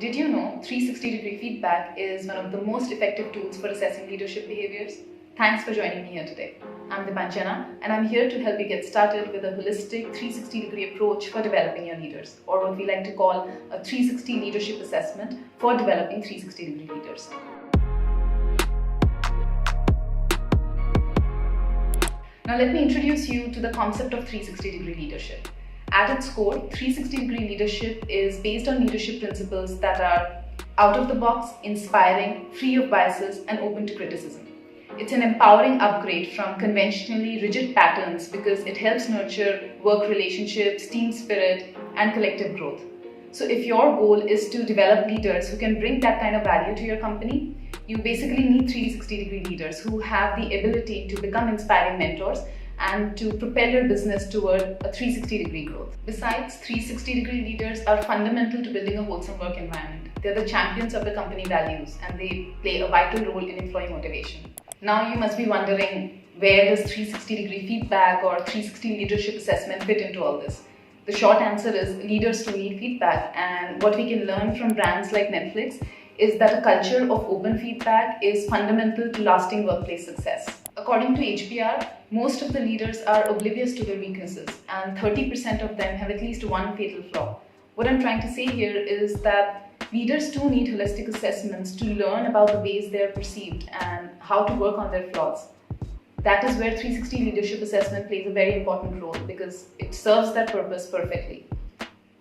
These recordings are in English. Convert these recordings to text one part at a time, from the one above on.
Did you know 360-degree feedback is one of the most effective tools for assessing leadership behaviors? Thanks for joining me here today. I'm Dipanjana, and I'm here to help you get started with a holistic 360-degree approach for developing your leaders, or what we like to call a 360 leadership assessment for developing 360-degree leaders. Now let me introduce you to the concept of 360-degree leadership. At its core, 360-degree leadership is based on leadership principles that are out of the box, inspiring, free of biases, and open to criticism. It's an empowering upgrade from conventionally rigid patterns because it helps nurture work relationships, team spirit, and collective growth. So if your goal is to develop leaders who can bring that kind of value to your company, you basically need 360-degree leaders who have the ability to become inspiring mentors and to propel your business toward a 360-degree growth. Besides, 360-degree leaders are fundamental to building a wholesome work environment. They're the champions of the company values and they play a vital role in employee motivation. Now you must be wondering, where does 360-degree feedback or 360 leadership assessment fit into all this? The short answer is leaders too need feedback, and what we can learn from brands like Netflix is that a culture of open feedback is fundamental to lasting workplace success. According to HBR, most of the leaders are oblivious to their weaknesses, and 30% of them have at least one fatal flaw. What I'm trying to say here is that leaders too need holistic assessments to learn about the ways they are perceived and how to work on their flaws. That is where 360 leadership assessment plays a very important role because it serves that purpose perfectly.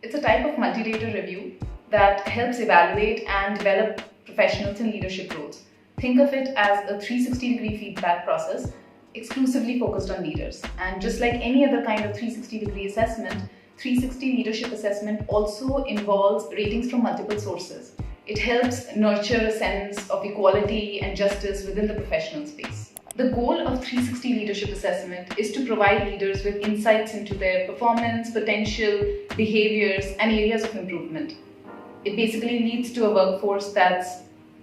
It's a type of multi-data review that helps evaluate and develop professionals in leadership roles. Think of it as a 360-degree feedback process exclusively focused on leaders. And just like any other kind of 360-degree assessment, 360 leadership assessment also involves ratings from multiple sources. It helps nurture a sense of equality and justice within the professional space. The goal of 360 leadership assessment is to provide leaders with insights into their performance, potential, behaviors, and areas of improvement. It basically leads to a workforce that's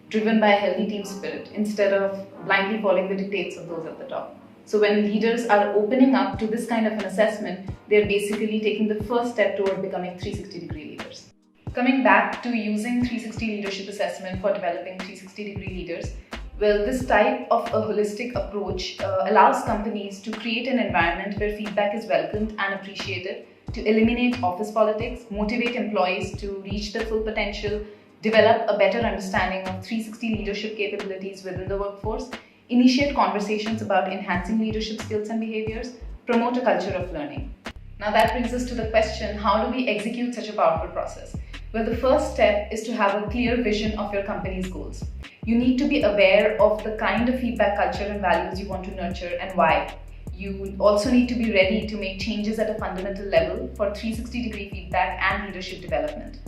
driven by a healthy team spirit instead of blindly following the dictates of those at the top. So when leaders are opening up to this kind of an assessment, they're basically taking the first step toward becoming 360-degree leaders. Coming back to using 360 leadership assessment for developing 360-degree leaders, well, this type of a holistic approach allows companies to create an environment where feedback is welcomed and appreciated, to eliminate office politics, motivate employees to reach their full potential, develop a better understanding of 360 leadership capabilities within the workforce, initiate conversations about enhancing leadership skills and behaviors, promote a culture of learning. Now that brings us to the question, how do we execute such a powerful process? Well, the first step is to have a clear vision of your company's goals. You need to be aware of the kind of feedback culture and values you want to nurture and why. You also need to be ready to make changes at a fundamental level for 360-degree feedback and leadership development.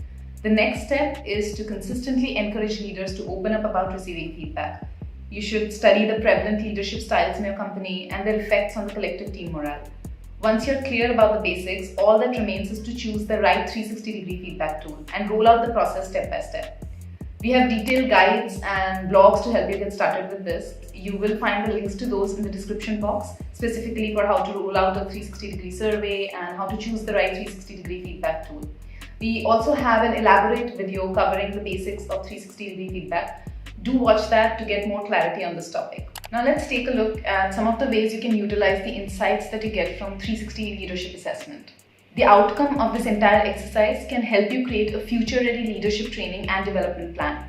The next step is to consistently encourage leaders to open up about receiving feedback. You should study the prevalent leadership styles in your company and their effects on the collective team morale. Once you're clear about the basics, all that remains is to choose the right 360-degree feedback tool and roll out the process step by step. We have detailed guides and blogs to help you get started with this. You will find the links to those in the description box, specifically for how to roll out a 360-degree survey and how to choose the right 360-degree feedback tool. We also have an elaborate video covering the basics of 360-degree feedback. Do watch that to get more clarity on this topic. Now let's take a look at some of the ways you can utilize the insights that you get from 360 leadership assessment. The outcome of this entire exercise can help you create a future-ready leadership training and development plan.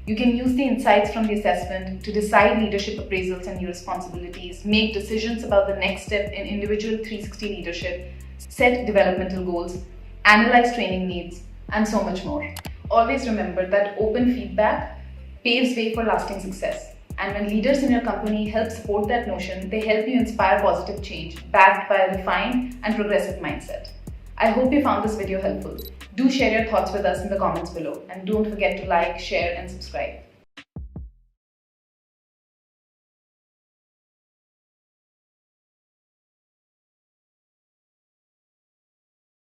You can use the insights from the assessment to decide leadership appraisals and new responsibilities, make decisions about the next step in individual 360 leadership, set developmental goals, analyze training needs, and so much more. Always remember that open feedback paves way for lasting success. And when leaders in your company help support that notion, they help you inspire positive change, backed by a refined and progressive mindset. I hope you found this video helpful. Do share your thoughts with us in the comments below, and don't forget to like, share, and subscribe.